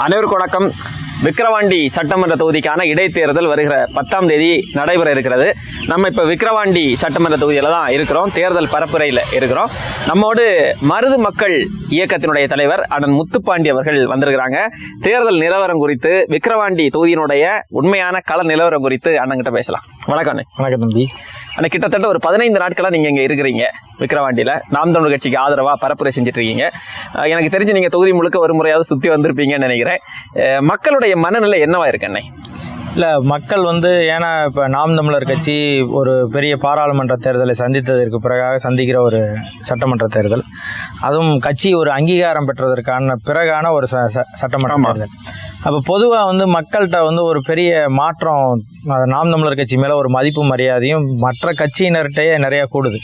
அனைவருக்கும் வணக்கம். விக்கிரவாண்டி சட்டமன்ற தொகுதிக்கான இடைத்தேர்தல் வருகிற 10ஆம் தேதி நடைபெற இருக்கிறது. நம்ம இப்போ விக்கிரவாண்டி சட்டமன்ற தொகுதியில் தான் இருக்கிறோம். தேர்தல் பரப்புரையில் இருக்கிறோம். நம்மோடு மருது மக்கள் இயக்கத்தினுடைய தலைவர் அண்ணன் முத்துப்பாண்டி அவர்கள் வந்திருக்கிறாங்க. தேர்தல் நிலவரம் குறித்து, விக்கிரவாண்டி தொகுதியினுடைய உண்மையான கள நிலவரம் குறித்து அண்ணன்கிட்ட பேசலாம். வணக்கம் அண்ணே. வணக்கம் தம்பி. அண்ணா, கிட்டத்தட்ட ஒரு 15 நாட்களாக நீங்கள் இங்கே இருக்கிறீங்க. விக்கிரவாண்டியில் நாம் தமிழர் கட்சிக்கு ஆதரவாக பரப்புரை செஞ்சுட்டு இருக்கீங்க. எனக்கு தெரிஞ்சு நீங்கள் தொகுதி முழுக்க ஒரு முறையாவது சுற்றி வந்திருப்பீங்கன்னு நினைக்கிறேன். மக்களுடைய மனநிலை என்னவா இருக்கு அண்ணே? இல்லை, மக்கள் ஏன்னா இப்போ நாம் தமிழர் கட்சி ஒரு பெரிய பாராளுமன்ற தேர்தலை சந்தித்ததற்கு பிறகாக சந்திக்கிற ஒரு சட்டமன்ற தேர்தல், அதுவும் கட்சி ஒரு அங்கீகாரம் பெற்றதற்கான பிறகான ஒரு சட்டமன்ற தேர்தல். அப்போ பொதுவாக மக்கள்கிட்ட ஒரு பெரிய மாற்றம், நாம் தமிழர் கட்சி மேலே ஒரு மதிப்பு மரியாதையும் மற்ற கட்சியினர்கிட்டயே நிறையா கூடுது.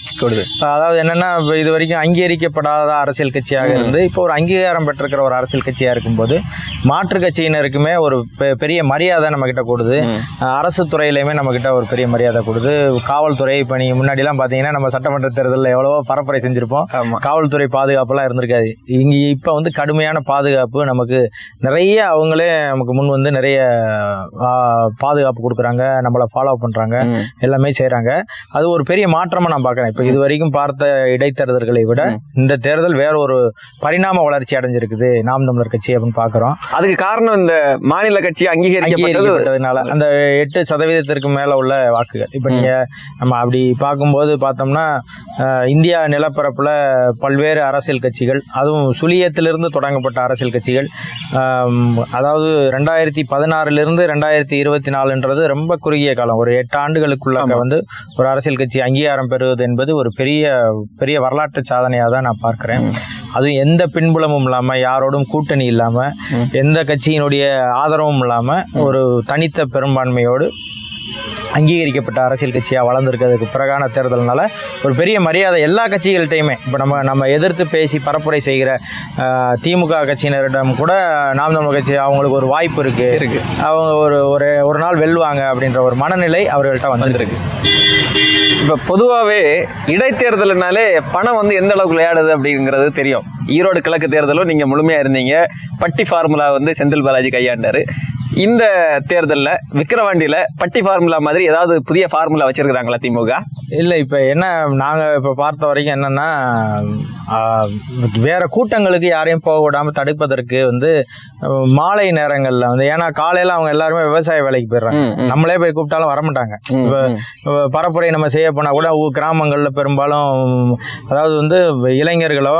அதாவது என்னென்னா, இப்போ இது வரைக்கும் அங்கீகரிக்கப்படாத அரசியல் கட்சியாக இருந்து இப்போ ஒரு அங்கீகாரம் பெற்றிருக்கிற ஒரு அரசியல் கட்சியாக இருக்கும்போது மாற்று கட்சியினருக்குமே ஒரு பெரிய மரியாதை நம்மக்கிட்ட கூடுது. அரசு துறையிலையுமே நம்மக்கிட்ட ஒரு பெரிய மரியாதை கூடுது. காவல்துறை பணி முன்னாடிலாம் பார்த்தீங்கன்னா நம்ம சட்டமன்ற தேர்தலில் எவ்வளவோ பரப்புரை செஞ்சுருப்போம். காவல்துறை பாதுகாப்புலாம் இருந்திருக்காது. இங்கே இப்போ கடுமையான பாதுகாப்பு, நமக்கு நிறைய அவங்களே நமக்கு முன் நிறைய பாதுகாப்பு கொடுக்குறாங்க, நம்மளை ஃபாலோ பண்ணுறாங்க, எல்லாமே செய்கிறாங்க. அது ஒரு பெரிய மாற்றமாக நான் பார்க்குறேன். இப்போ இது வரைக்கும் பார்த்த இடைத்தேர்தல்களை விட இந்த தேர்தல் வேற ஒரு பரிணாம வளர்ச்சி அடைஞ்சிருக்குது நாம் தமிழர் கட்சி அப்படின்னு பார்க்குறோம். அதுக்கு காரணம் இந்த மாநில கட்சி அங்கீகரிக்கப்பட்டதுனால அந்த 8% மேலே உள்ள வாக்குகள். இப்போ நீங்கள் நம்ம அப்படி பார்க்கும்போது பார்த்தோம்னா, இந்தியா நிலப்பரப்பில் பல்வேறு அரசியல் கட்சிகள், அதுவும் சுழியத்திலிருந்து தொடங்கப்பட்ட அரசியல் கட்சிகள், அதாவது 2016 2024 ரொம்ப குறுகிய காலம், ஒரு 8 ஆண்டுகளுக்குள்ள ஒரு அரசியல் கட்சி அங்கீகாரம் பெறுவது என்பது ஒரு பெரிய வரலாற்று சாதனையாக தான் நான் பார்க்கிறேன். அதுவும் எந்த பின்புலமும் இல்லாமல், யாரோடும் கூட்டணி இல்லாமல், எந்த கட்சியினுடைய ஆதரவும் இல்லாமல் ஒரு தனித்த பெரும்பான்மையோடு அங்கீகரிக்கப்பட்ட அரசியல் கட்சியாக வளர்ந்துருக்கிறதுக்கு பிறகான தேர்தல்னால ஒரு பெரிய மரியாதை எல்லா கட்சிகள்கிட்டையுமே. இப்போ நம்ம எதிர்த்து பேசி பரப்புரை செய்கிற திமுக கட்சியினரிடம் கூட நாம் தமிழர் கட்சி அவங்களுக்கு ஒரு வாய்ப்பு இருக்குது, அவங்க ஒரு நாள் வெல்லுவாங்க அப்படின்ற ஒரு மனநிலை அவர்கள்ட்ட வந்துருக்கு. இப்போ பொதுவாகவே இடைத்தேர்தல்னாலே பணம் எந்த அளவுக்கு விளையாடுது அப்படிங்கிறது தெரியும். ஈரோடு கிழக்கு தேர்தலும் நீங்கள் முழுமையாக இருந்தீங்க. பட்டி ஃபார்முலா செந்தில் பாலாஜி கையாண்டார். இந்த தேர்தலில் விக்கிரவாண்டியில் பட்டி ஃபார்முலா மாதிரி ஏதாவது புதிய ஃபார்முலா வச்சிருக்கிறாங்களா திமுக? இல்லை, இப்போ என்ன நாங்கள் இப்போ பார்த்த வரைக்கும் என்னென்னா, வேறு கூட்டங்களுக்கு யாரையும் போக விடாமல் தடுப்பதற்கு மாலை நேரங்களில் ஏன்னா காலையில் அவங்க எல்லாருமே விவசாய வேலைக்கு போயிடுறாங்க. நம்மளே போய் கூப்பிட்டாலும் வரமாட்டாங்க. இப்போ பரப்புரை நம்ம செய்ய போனால் கூட கிராமங்களில் பெரும்பாலும் அதாவது இளைஞர்களோ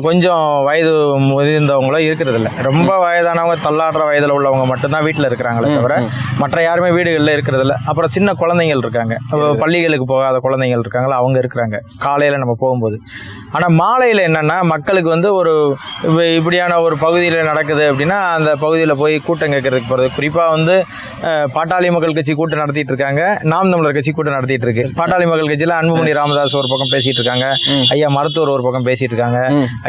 கொஞ்சம் வயது முதிர்ந்தவங்களோ இருக்கிறதில்ல. ரொம்ப வயதானவங்க, தள்ளாடுற வயதில் உள்ளவங்க மட்டும்தான் வீட்டில் இருக்கிறாங்களே தவிர மற்ற யாருமே வீடுகளில் இருக்கிறதில்ல. அப்புறம் சின்ன குழந்தைகள் இருக்காங்க, பள்ளிகளுக்கு போகாத குழந்தைகள் இருக்காங்களா, அவங்க இருக்கிறாங்க காலையில் நம்ம போகும்போது. ஆனால் மாலையில் என்னென்னா, மக்களுக்கு ஒரு இப்படியான ஒரு பகுதியில் நடக்குது அப்படின்னா அந்த பகுதியில் போய் கூட்டம் கேட்கறதுக்கு போகிறது. குறிப்பாக பாட்டாளி மக்கள் கட்சி கூட்டம் நடத்திட்டு இருக்காங்க, நாம் தமிழர் கட்சி கூட்டம் நடத்திட்டு இருக்கு. பாட்டாளி மக்கள் கட்சியில் அன்புமணி ராமதாஸ் ஒரு பக்கம் பேசிட்டு இருக்காங்க, ஐயா மருத்துவர் ஒரு பக்கம் பேசிட்டு இருக்காங்க,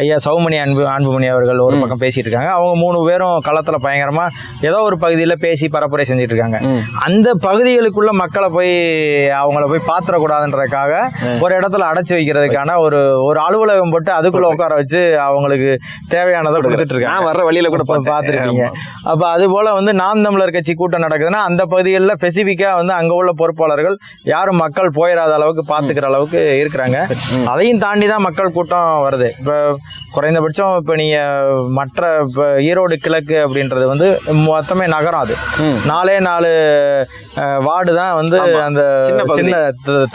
ஐயா சௌமணி அன்புமணி அவர்கள் ஒரு பக்கம் பேசிட்டு இருக்காங்க. அவங்க 3 பேரும் களத்தில் பயங்கரமாக ஏதோ ஒரு பகுதியில் பேசி பரப்புரை செஞ்சுட்டு இருக்காங்க. அந்த பகுதிகளுக்குள்ள மக்களை அவங்கள போய் பாத்திரக்கூடாதுன்றதுக்காக ஒரு இடத்துல அடைச்சி வைக்கிறதுக்கான ஒரு அலுவலகம் போட்டு அதுக்குள்ள உட்கார வச்சு அவங்களுக்கு தேவையானதை கொடுத்துட்டு இருக்காங்க. வர்ற வழியில கூட பார்த்துருக்கீங்க. அப்போ அது போல நாம் தமிழர் கட்சி கூட்டம் நடக்குதுன்னா அந்த பகுதிகளில் ஸ்பெசிஃபிக்கா அங்கே உள்ள பொறுப்பாளர்கள் யாரும் மக்கள் போயிடாத அளவுக்கு பார்த்துக்கிற அளவுக்கு இருக்கிறாங்க. அதையும் தாண்டி தான் மக்கள் கூட்டம் வருது. இப்போ குறைந்தபட்சம் இப்போ நீங்கள் மற்ற இப்போ ஈரோடு கிழக்கு அப்படின்றது மொத்தமே நகரம். அது 4 வார்டு தான் அந்த சின்ன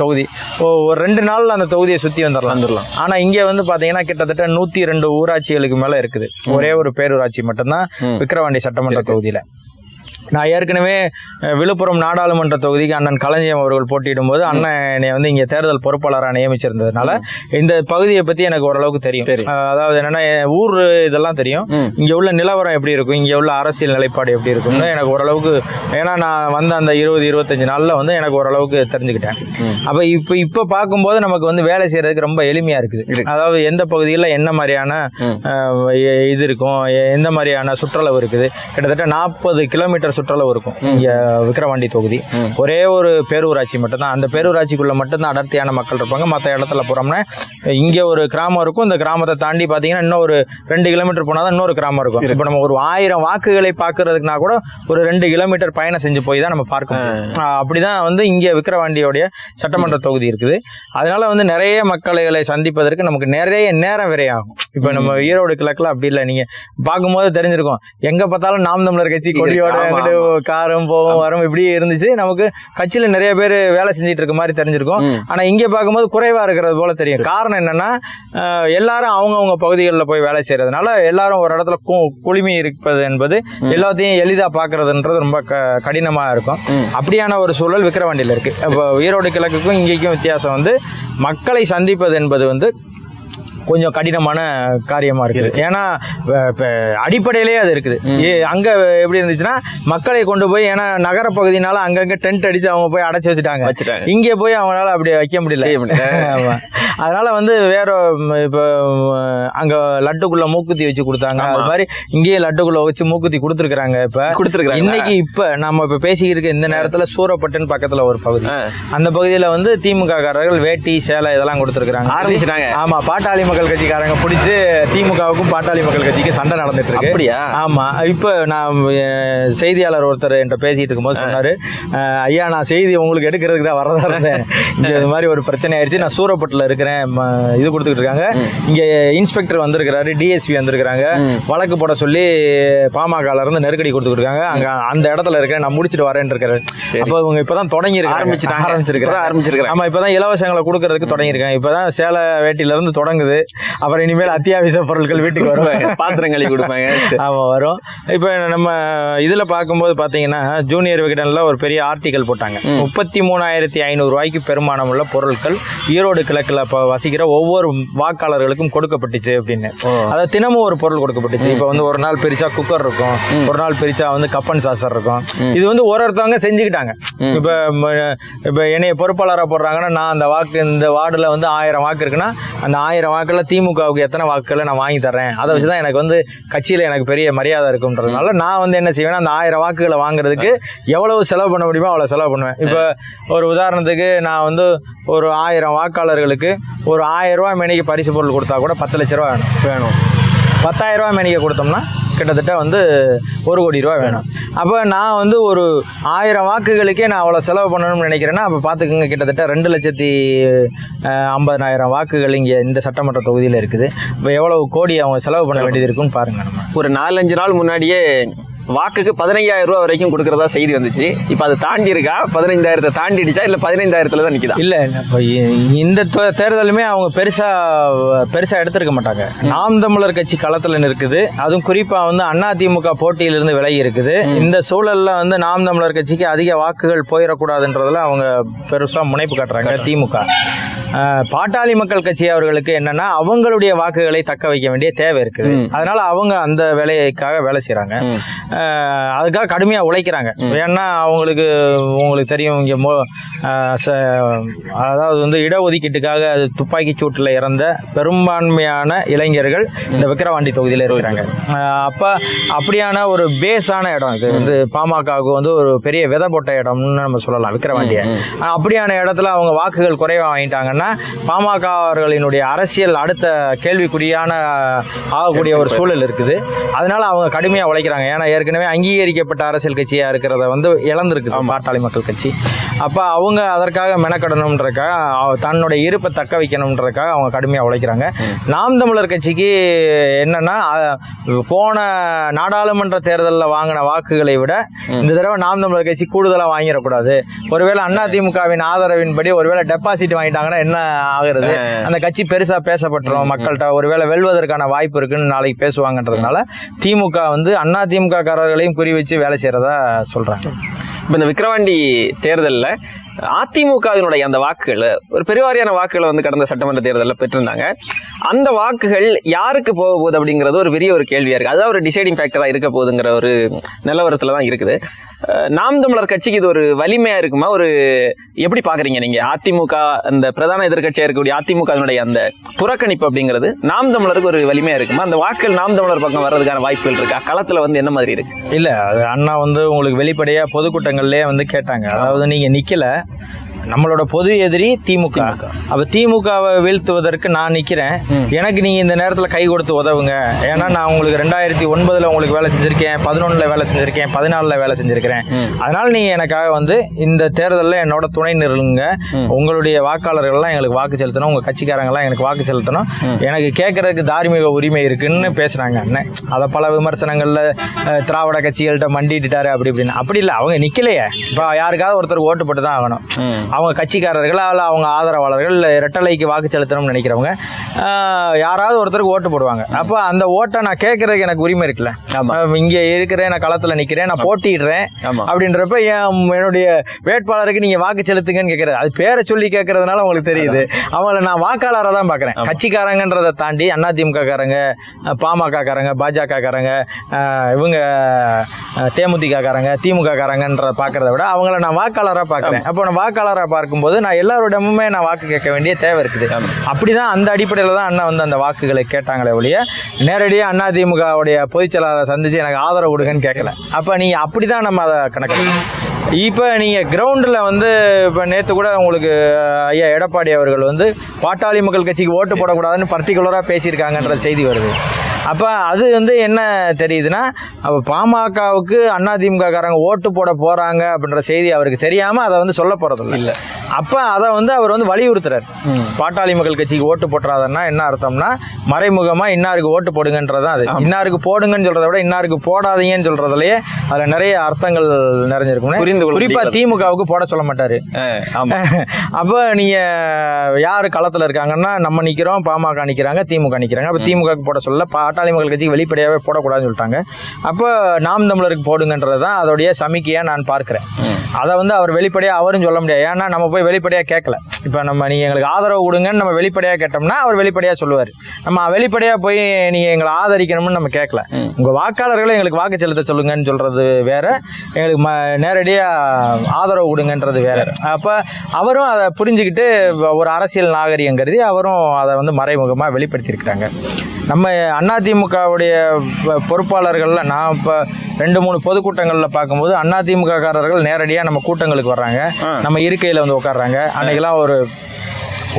தொகுதி. ஒரு 2 நாளில் அந்த தொகுதியை சுற்றி வந்துடலாம். ஆனால் இங்கே பார்த்தீங்கன்னா கிட்டத்தட்ட 102 ஊராட்சிகளுக்கு மேலே இருக்குது. ஒரே ஒரு பேரூராட்சி மட்டும்தான் விக்கிரவாண்டி சட்டமன்ற தொகுதியில். நான் ஏற்கனவே விழுப்புரம் நாடாளுமன்ற தொகுதிக்கு அண்ணன் களஞ்சியம் அவர்கள் போட்டியிடும் போது அண்ணன் என்னை இங்கே தேர்தல் பொறுப்பாளராக நியமிச்சிருந்ததுனால இந்த பகுதியை பற்றி எனக்கு ஓரளவுக்கு தெரியும். அதாவது என்னென்னா, ஊர் இதெல்லாம் தெரியும், இங்கே உள்ள நிலவரம் எப்படி இருக்கும், இங்கே உள்ள அரசியல் நிலைப்பாடு எப்படி இருக்கும்னு எனக்கு ஓரளவுக்கு, ஏன்னா நான் அந்த 20-25 நாளில் எனக்கு ஓரளவுக்கு தெரிஞ்சுக்கிட்டேன். அப்போ இப்போ பார்க்கும்போது நமக்கு வேலை செய்கிறதுக்கு ரொம்ப எளிமையாக இருக்குது. அதாவது எந்த பகுதியில் என்ன மாதிரியான இது இருக்கும், எந்த மாதிரியான சுற்றளவு இருக்குது. கிட்டத்தட்ட 40 கிலோமீட்டர் சுற்றளவு இருக்கும் இங்க விக்கிரவாண்டி தொகுதி. ஒரே ஒரு பேரூராட்சி மட்டும்தான். அந்த பேரூராட்சிக்குள்ள மட்டும்தான் அடர்த்தியான மக்கள் இருப்பாங்க. மற்ற இடத்துல போறோம்னா இங்க ஒரு கிராமம் இருக்கும். இந்த கிராமத்தை தாண்டி பாத்தீங்கன்னா இன்னும் ஒரு 2 கிலோமீட்டர் போனாதான் இன்னொரு கிராமம் இருக்கும். இப்போ நம்ம ஒரு 1000 வாக்குகளை பார்க்கறதுக்குனா கூட ஒரு 2 கிலோமீட்டர் பயணம் செஞ்சு போய் தான் நம்ம பார்க்கணும். அப்படிதான் வந்து இங்க விக்கிரவாண்டியோடைய சட்டமன்ற தொகுதி இருக்குது. அதனால வந்து நிறைய மக்களை சந்திப்பதற்கு நமக்கு நிறைய நேரம் விரையாகும். இப்போ நம்ம ஈரோடு கிழக்குல அப்படி இல்லை. நீங்க பார்க்கும்போது தெரிஞ்சிருக்கும், எங்க பார்த்தாலும் நாம் தமிழர் கட்சி கொடியோட அங்கிட்டு காரும் போகும் வரும் இப்படியே இருந்துச்சு. நமக்கு கட்சியில நிறைய பேர் வேலை செஞ்சுட்டு இருக்க மாதிரி தெரிஞ்சிருக்கும். ஆனா இங்க பார்க்கும்போது குறைவா இருக்கிறது போல தெரியும். காரணம் என்னன்னா எல்லாரும் அவங்கவுங்க பகுதிகளில் போய் வேலை செய்யறதுனால எல்லாரும் ஒரு இடத்துல குழுமி இருப்பது என்பது எல்லாத்தையும் எளிதா பாக்குறதுன்றது ரொம்ப கடினமா இருக்கும். அப்படியான ஒரு சூழல் விக்கிரவாண்டியில இருக்கு. இப்போ ஈரோடு கிழக்குக்கும் இங்கேக்கும் வித்தியாசம் வந்து மக்களை சந்திப்பது என்பது வந்து கொஞ்சம் கடினமான காரியமா இருக்குது. ஏன்னா அடிப்படையிலேயே அது இருக்குது. அங்க எப்படி இருந்துச்சுன்னா மக்களை கொண்டு போய், ஏன்னா நகர பகுதினால அங்கங்க டென்ட் அடிச்சு அவங்க போய் அடைச்சு வச்சுட்டாங்க. இங்கே போய் அவங்களால அப்படி வைக்க முடியல. அதனால வந்து வேற இப்போ அங்க லட்டுக்குள்ள மூக்குத்தி வச்சு கொடுத்தாங்க. அது மாதிரி இங்கேயே லட்டுக்குள்ள வச்சு மூக்குத்தி கொடுத்துருக்காங்க. இன்னைக்கு இப்ப நம்ம இப்ப பேசிக்கிட்டு இந்த நேரத்துல சூரப்பட்டுன்னு பக்கத்துல ஒரு பகுதி, அந்த பகுதியில வந்து திமுக காரர்கள் வேட்டி சேலை இதெல்லாம் கொடுத்துருக்காங்க. ஆரம்பிச்சிட்டாங்க. ஆமா, பாட்டாளி மக்கள் கட்சிக்காரங்க பிடிச்சி திமுகவுக்கும் பாட்டாளி மக்கள் கட்சிக்கு சண்டை நடந்துட்டு இருக்கு. அப்படியா? ஆமா. இப்ப நான் செய்தியாளர் ஒருத்தர் என்கிட்ட பேசிட்டு இருக்கும்போது சொன்னாரு, ஐயா நான் செய்தி உங்களுக்கு எடுக்கிறதுக்கு தான் வரதா இருந்தேன், இங்க இது மாதிரி ஒரு பிரச்சனை ஆயிடுச்சு, நான் சூரப்பட்டுல இருக்கிறேன், இது கொடுத்துட்டு இருக்காங்க, இங்க இன்ஸ்பெக்டர் வந்திருக்கிறாரு, டிஎஸ்பி வந்திருக்கிறாங்க, வழக்கு போட சொல்லி பாமகல இருந்து நெருக்கடி கொடுத்துட்டு இருக்காங்க, அங்க அந்த இடத்துல இருக்கேன், நான் முடிச்சுட்டு வரேன் இருக்காரு. அப்ப இவங்க இப்பதான் தொடங்கி ஆரம்பிச்சிருக்காங்க. ஆமா, இப்பதான் இலவசங்களை கொடுக்கறதுக்கு தொடங்கியிருக்காங்க. இப்பதான் சேலை வேட்டில இருந்து தொடங்குது. அப்புறம் இனிமேல் அத்தியாவசிய பொருட்கள் வீட்டுக்கு வருவாங்க, பாத்திரங்களை கொடுப்பாங்க. ஆமா, வரும். இப்ப நம்ம இதுல பார்க்கும்போது பாத்தீங்கன்னா ஜூனியர் விகடன்ல ஒரு பெரிய ஆர்டிகல் போட்டாங்க. 33,500 ரூபாய்க்கு பெருமானம் உள்ள பொருட்கள் ஈரோடு கிழக்குல வசிக்கிற ஒவ்வொரு வாக்காளர்களுக்கும் கொடுக்கப்பட்டுச்சு அப்படின்னு. அதாவது தினமும் ஒரு பொருள் கொடுக்கப்பட்டுச்சு. இப்ப வந்து ஒரு நாள் பிரிச்சா குக்கர் இருக்கும், ஒரு நாள் பிரிச்சா வந்து கப்பன் சாசர் இருக்கும். இது வந்து ஒருத்தவங்க செஞ்சுக்கிட்டாங்க. இப்ப என்னைய பொறுப்பாளராக போடுறாங்கன்னா நான் அந்த வாக்கு, இந்த வார்டுல வந்து 1000 வாக்கு இருக்குன்னா அந்த 1000 வாக்குல திமுகவுக்கு எத்தனை வாக்குகளை நான் வாங்கி தர்றேன், அதை வச்சுதான் எனக்கு வந்து கட்சியில எனக்கு பெரிய மரியாதை இருக்குன்றதுனால நான் வந்து என்ன செய்வேன்னா அந்த 1000 வாக்குகளை வாங்குறதுக்கு எவ்வளவு செலவு பண்ண முடியுமோ அவ்வளவு செலவு பண்ணுவேன். இப்ப ஒரு உதாரணத்துக்கு நான் வந்து ஒரு 1000 வாக்காளர்களுக்கு ஒரு 1000 ரூபாய் மேனிக்கு பரிசு பொருள் கொடுத்தா கூட 10 லட்ச ரூபா வேணும். 10,000 ரூபாய் மேனிக்கு கொடுத்தோம்னா கிட்டத்தட்ட வந்து 1 கோடி ரூபாய் வேணும். அப்போ நான் வந்து ஒரு 1000 வாக்குகளுக்கே நான் அவ்வளோ செலவு பண்ணணும்னு நினைக்கிறேன்னா அப்போ பார்த்துக்கோங்க, கிட்டத்தட்ட 2,50,000 வாக்குகள் இங்கே இந்த சட்டமன்ற தொகுதியில் இருக்குது. இப்போ எவ்வளவு கோடி அவங்க செலவு பண்ண வேண்டியது இருக்குன்னு பாருங்க. நம்ம ஒரு 4-5 நாள் முன்னாடியே வாக்குக்கு 15,000 ரூபா வரைக்கும் கொடுக்கறதா செய்தி வந்துச்சு. இப்போ அது தாண்டி இருக்கா? 15,000 தாண்டிடுச்சா இல்லை 15,000 தான் நிற்குதா? இல்லை, இப்போ இந்த தேர்தலுமே அவங்க பெருசாக எடுத்திருக்க மாட்டாங்க. நாம் தமிழர் கட்சி களத்தில் இருக்குது. அதுவும் குறிப்பாக வந்து அதிமுக போட்டியிலிருந்து விலகி இருக்குது. இந்த சூழலில் வந்து நாம் தமிழர் கட்சிக்கு அதிக வாக்குகள் போயிடக்கூடாதுன்றதுல அவங்க பெருசாக முனைப்பு காட்டுறாங்க திமுக. பாட்டாளி மக்கள் கட்சி அவர்களுக்கு என்னன்னா அவங்களுடைய வாக்குகளை தக்க வைக்க வேண்டிய தேவை இருக்குது. அதனால அவங்க அந்த வேலைக்காக வேலை செய்யறாங்க, அதுக்காக கடுமையா உழைக்கிறாங்க. ஏன்னா உங்களுக்கு தெரியும், இங்க அதாவது வந்து இடஒதுக்கீட்டுக்காக துப்பாக்கி சூட்டில் இறந்த பெரும்பான்மையான இளைஞர்கள் இந்த விக்கிரவாண்டி தொகுதியில இருக்கிறாங்க. அப்படியான ஒரு பேஸான இடம் இது வந்து பாமகவுக்கு வந்து ஒரு பெரிய விதை போட்ட இடம்னு நம்ம சொல்லலாம் விக்கிரவாண்டியை. அப்படியான இடத்துல அவங்க வாக்குகள் குறைவா வாங்கிட்டாங்க. பாமக அவர்களினுடைய அரசியல் அடுத்த கேள்விக்குறியான ஆகக்கூடிய ஒரு சூழல் இருக்குது. அதனால அவங்க கடுமையா உழைக்கிறாங்க. ஏன்னா ஏற்கனவே அங்கீகரிக்கப்பட்ட அரசியல் கட்சியா இருக்கிறத வந்து இழந்திருக்கு பாட்டாளி மக்கள் கட்சி. அப்ப அவங்க அதற்காக மெனக்கடணும்ன்றதுக்காக, தன்னுடைய இருப்பை தக்க வைக்கணும்ன்றதுக்காக அவங்க கடுமையா உழைக்கிறாங்க. நாம் தமிழர் கட்சிக்கு என்னன்னா போன நாடாளுமன்ற தேர்தலில் வாங்கின வாக்குகளை விட இந்த தடவை நாம் தமிழர் கட்சி கூடுதலா வாங்கிடக்கூடாது. ஒருவேளை அதிமுகவின் ஆதரவின்படி ஒருவேளை டெபாசிட் வாங்கிட்டாங்கன்னா என்ன ஆகுறது, அந்த கட்சி பெருசா பேசப்பட்டுரும் மக்கள்கிட்ட, ஒருவேளை வெல்வதற்கான வாய்ப்பு இருக்குன்னு நாளைக்கு பேசுவாங்கன்றதுனால திமுக வந்து அதிமுக காரர்களையும் குறி வச்சு வேலை செய்யறதா சொல்றாங்க. இப்போ இந்த விக்கிரவாண்டி தேர்தலில் அதிமுகவினுடைய அந்த வாக்குகள் ஒரு பெருவாரியான வாக்குகளை வந்து கடந்த சட்டமன்ற தேர்தலில் பெற்றிருந்தாங்க. அந்த வாக்குகள் யாருக்கு போக போகுது அப்படிங்கிறது ஒரு பெரிய ஒரு கேள்வியா இருக்கு. அதுதான் ஒரு டிசைடிங் ஃபேக்டரா இருக்க போகுதுங்கிற ஒரு நிலவரத்துல தான் இருக்குது. நாம் தமிழர் கட்சிக்கு இது ஒரு வலிமையா இருக்குமா? ஒரு எப்படி பாக்குறீங்க நீங்க? அதிமுக அந்த பிரதான எதிர்க்கட்சியா இருக்கக்கூடிய அதிமுகவினுடைய அந்த புறக்கணிப்பு அப்படிங்கிறது நாம் தமிழருக்கு ஒரு வலிமையா இருக்குமா? அந்த வாக்குகள் நாம் தமிழர் பக்கம் வர்றதுக்கான வாய்ப்புகள் இருக்கா? களத்துல வந்து என்ன மாதிரி இருக்கு? இல்ல, அது அண்ணா வந்து உங்களுக்கு வெளிப்படையா பொதுக்கூட்டங்கள்லயே வந்து கேட்டாங்க. அதாவது நீங்க நிக்கல, நம்மளோட பொது எதிரி திமுக. அப்ப திமுகவை வீழ்த்துவதற்கு நான் நிக்கிறேன், எனக்கு நீங்க இந்த நேரத்துல கை கொடுத்து உதவுங்க. ஏன்னா நான் உங்களுக்கு 2009 உங்களுக்கு வேலை செஞ்சிருக்கேன், 11 வேலை செஞ்சிருக்கேன், 14 வேலை செஞ்சிருக்கிறேன். அதனால நீங்க எனக்காக வந்து இந்த தேர்தலில் என்னோட துணை நிறுங்க. உங்களுடைய வாக்காளர்கள்லாம் எங்களுக்கு வாக்கு செலுத்தணும், உங்க கட்சிக்காரங்கெல்லாம் எனக்கு வாக்கு செலுத்தணும், எனக்கு கேட்கறதுக்கு தார்மீக உரிமை இருக்குன்னு பேசுறாங்க அண்ணன். அதை பல விமர்சனங்கள்ல திராவிட கட்சிகள்கிட்ட மண்டிட்டாரு அப்படி இப்படின்னு. அப்படி இல்லை, அவங்க நிக்கலையே. இப்போ யாருக்காவது ஒருத்தருக்கு ஓட்டு போட்டு தான் ஆகணும். அவங்க கட்சிக்காரர்கள் அல்ல அவங்க ஆதரவாளர்கள் இரட்டலைக்கு வாக்கு செலுத்தணும்னு நினைக்கிறவங்க யாராவது ஒருத்தருக்கு ஓட்டு போடுவாங்க. அப்போ அந்த ஓட்டை நான் கேட்கறதுக்கு எனக்கு உரிமை இருக்குல்ல. இங்கே இருக்கிறேன், நான் களத்தில் நிற்கிறேன், நான் போட்டிடுறேன் அப்படின்றப்ப என்னுடைய வேட்பாளருக்கு நீங்கள் வாக்கு செலுத்துங்கன்னு கேட்குறது, அது பேரை சொல்லி கேட்கறதுனால உங்களுக்கு தெரியுது. அவங்கள நான் வாக்காளராக தான் பார்க்குறேன். கட்சிக்காரங்கன்றதை தாண்டி அதிமுக காரங்க, பாமக காரங்க, பாஜக காரங்க, இவங்க தேமுதிக காரங்க, திமுக காரங்கன்ற பார்க்கறத விட அவங்கள நான் வாக்காளராக பார்க்குறேன். அப்போ நான் வாக்காளராக பார்க்கும்போது நான் எல்லாரோடமுமே நான் வாக்கு கேட்க வேண்டிய தேவை இருக்குது. அப்படிதான் அந்த அடிப்படையில் தான் அண்ணா வந்து அந்த வாக்குகளை கேட்டாங்களே ஒழிய நேரடியாக அதிமுகவுடைய பொதுச்செயலாளரை சந்திச்சு எனக்கு ஆதரவு கொடுங்கன்னு கேட்கல. அப்போ நீங்கள் அப்படி தான் நம்ம அதை கணக்கு. இப்போ நீங்கள் கிரவுண்டில் வந்து இப்போ நேற்று கூட உங்களுக்கு ஐயா எடப்பாடி அவர்கள் வந்து பாட்டாளி மக்கள் கட்சிக்கு ஓட்டு போடக்கூடாதுன்னு பர்டிகுலராக பேசியிருக்காங்கன்ற செய்தி வருது. அப்போ அது வந்து என்ன தெரியுதுன்னா, அப்போ பாமகவுக்கு அதிமுக காரங்க ஓட்டு போட போகிறாங்க அப்படின்ற செய்தி அவருக்கு தெரியாமல் அதை வந்து சொல்ல போகிறதில்ல. இல்லை, அப்போ அதை வந்து அவர் வந்து வலியுறுத்துறார். பாட்டாளி மக்கள் கட்சிக்கு ஓட்டு போட்டுறாதுன்னா என்ன அர்த்தம்னா, மறைமுகமாக இன்னாருக்கு ஓட்டு போடுங்கன்றதான். அது இன்னாருக்கு போடுங்கன்னு சொல்கிறத விட இன்னாருக்கு போடாதீங்கன்னு சொல்கிறதுலையே அதில் நிறைய அர்த்தங்கள் நிறைஞ்சிருக்கும். குறிப்பாக திமுகவுக்கு போட சொல்ல மாட்டார். அப்போ நீங்கள் யார் களத்தில் இருக்காங்கன்னா, நம்ம நிற்கிறோம், பாமக நிற்கிறாங்க, திமுக நிற்கிறாங்க. அப்போ திமுகவுக்கு போட சொல்ல, பாட்டாளி மக்கள் கட்சிக்கு வெளிப்படையாகவே போடக்கூடாதுன்னு சொல்லிட்டாங்க. அப்போ நாம் தமிழருக்கு போடுங்கன்றது தான் அதோடைய சமிக்கையாக நான் பார்க்குறேன். அதை வந்து அவர் வெளிப்படையாக அவரும் சொல்ல முடியாது. ஏன்னா நம்ம போய் வெளிப்படையாக கேட்கல. இப்போ நீங்கள் எங்களுக்கு ஆதரவு கொடுங்கன்னு நம்ம வெளிப்படையாக கேட்டோம்னா அவர் வெளிப்படையாக சொல்லுவார். நம்ம வெளிப்படையாக போய் நீங்கள் எங்களை ஆதரிக்கணும்னு நம்ம கேட்கல. உங்கள் வாக்காளர்களை எங்களுக்கு வாக்கு செலுத்த சொல்லுங்கன்னு சொல்கிறது வேற, எங்களுக்கு நேரடியாக ஆதரவு கொடுங்கன்றது வேற. அப்போ அவரும் அதை புரிஞ்சுக்கிட்டு ஒரு அரசியல் நாகரிகம் கருதி அவரும் அதை வந்து மறைமுகமாக வெளிப்படுத்தியிருக்கிறாங்க. நம்ம அதிமுகவுடைய பொறுப்பாளர்களில் நான் இப்போ 2-3 பொதுக்கூட்டங்களில் பார்க்கும்போது அதிமுக காரர்கள் நேரடியாக நம்ம கூட்டங்களுக்கு வர்றாங்க, நம்ம இருக்கையில் வந்து உட்காடுறாங்க. அன்றைக்கெல்லாம் ஒரு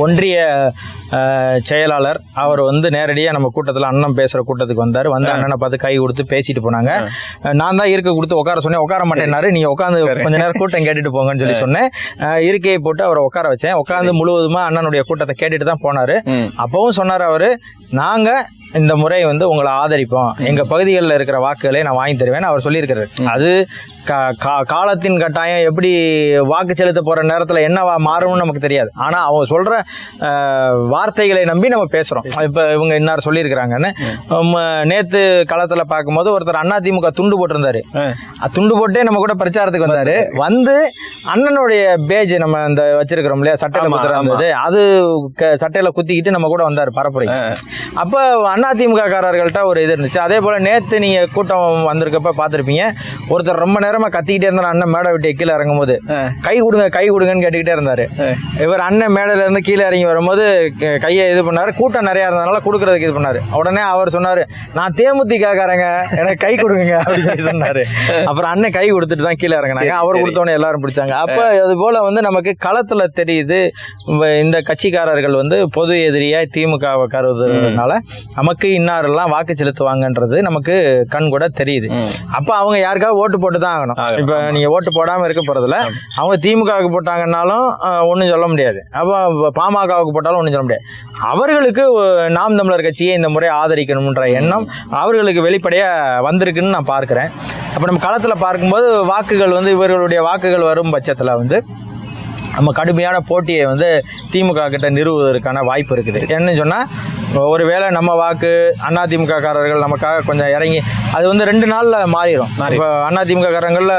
ஒன்றிய செயலாளர் அவர் வந்து நேரடியாக நம்ம கூட்டத்தில் அண்ணன் பேசுகிற கூட்டத்துக்கு வந்தார். வந்து அண்ணனை பார்த்து கை கொடுத்து பேசிட்டு போனாங்க. நான் தான் இருக்கை கொடுத்து உட்கார சொன்னேன், உட்கார மாட்டேன்னாரு. நீங்கள் உட்காந்து கொஞ்ச நேரம் கூட்டம் கேட்டுட்டு போங்கன்னு சொல்லி சொன்னேன். இருக்கையை போட்டு அவரை உட்கார வச்சேன். உட்காந்து முழுவதுமாக அண்ணனுடைய கூட்டத்தை கேட்டுட்டு தான் போனார். அப்பவும் சொன்னார் அவர், நாங்கள் இந்த முறை வந்து உங்களை ஆதரிப்போம், எங்கள் பகுதிகளில் இருக்கிற வாக்குகளை நான் வாங்கி தருவேன் அவர் சொல்லியிருக்கிறார். அது காலத்தின் கட்டாயம் எப்படி வாக்கு செலுத்த போகிற நேரத்தில் என்ன மாறும்னு நமக்கு தெரியாது. ஆனால் அவங்க சொல்கிற வார்த்தைகளை நம்பி நம்ம பேசுகிறோம். இப்போ இவங்க இன்னார் சொல்லியிருக்கிறாங்கன்னு நேற்று களத்தில் பார்க்கும்போது ஒருத்தர் அதிமுக துண்டு போட்டிருந்தாரு. துண்டு போட்டே நம்ம கூட பிரச்சாரத்துக்கு வந்தார். வந்து அண்ணனுடைய பேஜ் நம்ம இந்த வச்சிருக்கிறோம் இல்லையா, சட்டையில் குத்துற இருந்தது, அது சட்டையில் குத்திக்கிட்டு நம்ம கூட வந்தார் பரப்புரை. அப்போ அதிமுக காரர்கள்ட்ட ஒரு இது இருந்துச்சு. அதே போல் நேற்று நீங்கள் கூட்டம் வந்திருக்கப்ப பார்த்துருப்பீங்க, ஒருத்தர் ரொம்ப நேரமாக கத்திக்கிட்டே இருந்தார். அண்ணன் மேடை விட்டு கீழே இறங்கும் போது கை கொடுங்க கை கொடுங்கன்னு கேட்டுக்கிட்டே இருந்தார். இவர் அண்ணன் மேடையில இருந்து கீழே இறங்கி வரும்போது கையை இது பண்ணார். கூட்டம் நிறையா இருந்ததுனால கொடுக்கறதுக்கு இது பண்ணார். உடனே அவர் சொன்னார், நான் தேமுதிக காரங்க, எனக்கு கை கொடுங்க அப்படின்னு சொல்லி சொன்னார். அப்புறம் அண்ணன் கை கொடுத்துட்டு தான் கீழே இறங்கினாங்க. அவர் கொடுத்தோன்னே எல்லாரும் பிடிச்சாங்க. அப்போ அது போல் வந்து நமக்கு களத்தில் தெரியுது, இந்த கட்சிக்காரர்கள் வந்து பொது எதிரியாக திமுகவை கருதுறதுனால நமக்கு இன்னாரெல்லாம் வாக்கு செலுத்துவாங்கன்றது நமக்கு கண் கூட தெரியுது. அப்போ அவங்க யாருக்காவது ஓட்டு போட்டு தான் ஆகணும். இப்போ நீங்கள் ஓட்டு போடாமல் இருக்க போகிறதில்ல. அவங்க திமுகவுக்கு போட்டாங்கன்னாலும் ஒன்றும் சொல்ல முடியாது, அப்போ பாமகவுக்கு போட்டாலும் ஒன்றும் சொல்ல முடியாது. அவர்களுக்கு நாம் தமிழர் கட்சியை இந்த முறை ஆதரிக்கணும்ன்ற எண்ணம் அவர்களுக்கு வெளிப்படையாக வந்திருக்குன்னு நான் பார்க்குறேன். அப்போ நம்ம களத்தில் பார்க்கும்போது வாக்குகள் வந்து இவர்களுடைய வாக்குகள் வரும் பட்சத்தில் வந்து நம்ம கடுமையான போட்டியை வந்து திமுக கிட்ட நிறுவுவதற்கான வாய்ப்பு இருக்குது. என்னன்னு சொன்னால் ஒருவேளை நம்ம வாக்கு அதிமுக காரர்கள் நமக்காக கொஞ்சம் இறங்கி அது வந்து 2 நாள்ல மாறிடும். இப்போ அதிமுக காரங்கள்ல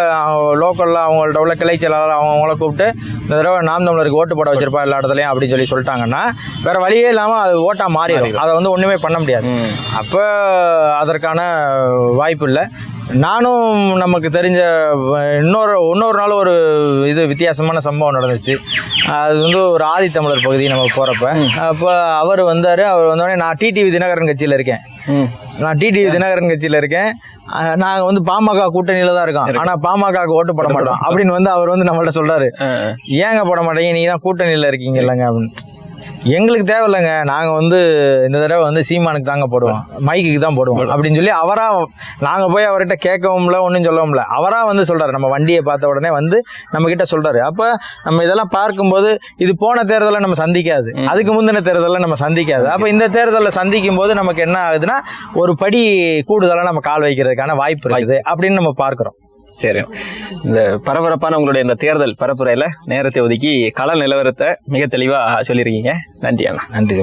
லோக்கல்ல அவங்கள்ட்ட உள்ள கிளை செயலாளர் அவங்கள கூப்பிட்டு இந்த தடவை நாம் தமிழருக்கு ஓட்டு போட வச்சிருப்பா எல்லா இடத்துலையும் அப்படின்னு சொல்லி சொல்லிட்டாங்கன்னா வேற வழியே இல்லாமல் அது ஓட்டா மாறிடும். அதை வந்து ஒண்ணுமே பண்ண முடியாது. அப்போ அதற்கான வாய்ப்பு இல்லை. நானும் நமக்கு தெரிஞ்ச இன்னொரு நாள் ஒரு வித்தியாசமான சம்பவம் நடந்துச்சு. அது வந்து ஒரு ஆதித்தமிழர் பகுதி நம்ம போகிறப்ப அப்போ அவர் வந்தார். அவர் வந்தோடனே நான் டிடிவி தினகரன் கட்சியில் இருக்கேன். நாங்கள் வந்து பாமக கூட்டணியில தான் இருக்கோம், ஆனால் பாமகவுக்கு ஓட்டு போட மாட்டோம் அப்படின்னு வந்து அவர் வந்து நம்மள்ட்ட சொல்றாரு. ஏங்க போட மாட்டேங்க, நீங்க தான் கூட்டணியில் இருக்கீங்க இல்லைங்க அப்படின்னு. எங்களுக்கு தேவையில்லைங்க, நாங்கள் வந்து இந்த தடவை வந்து சீமானுக்கு தாங்க போடுவோம், மைக்குக்கு தான் போடுவோம் அப்படின்னு சொல்லி நாங்கள் போய் அவர்கிட்ட கேட்கவும்ல ஒன்றும் சொல்லவும்ல, அவராக வந்து சொல்கிறாரு. நம்ம வண்டியை பார்த்த உடனே வந்து நம்மக்கிட்ட சொல்கிறாரு. அப்போ நம்ம இதெல்லாம் பார்க்கும்போது இது போன தேர்தலில் நம்ம சந்திக்காது, அதுக்கு முந்தின தேர்தலில் நம்ம சந்திக்காது. அப்போ இந்த தேர்தலில் சந்திக்கும் போது நமக்கு என்ன ஆகுதுன்னா ஒரு படி கூடுதலாக நம்ம கால் வைக்கிறதுக்கான வாய்ப்பு இருக்குது அப்படின்னு நம்ம பார்க்குறோம். சரி, இந்த பரபரப்பான உங்களுடைய இந்த தேர்தல் பரப்புரையில் நேரத்தை ஒதுக்கி கள நிலவரத்தை மிக தெளிவாக சொல்லியிருக்கீங்க. நன்றி அண்ணா. நன்றி.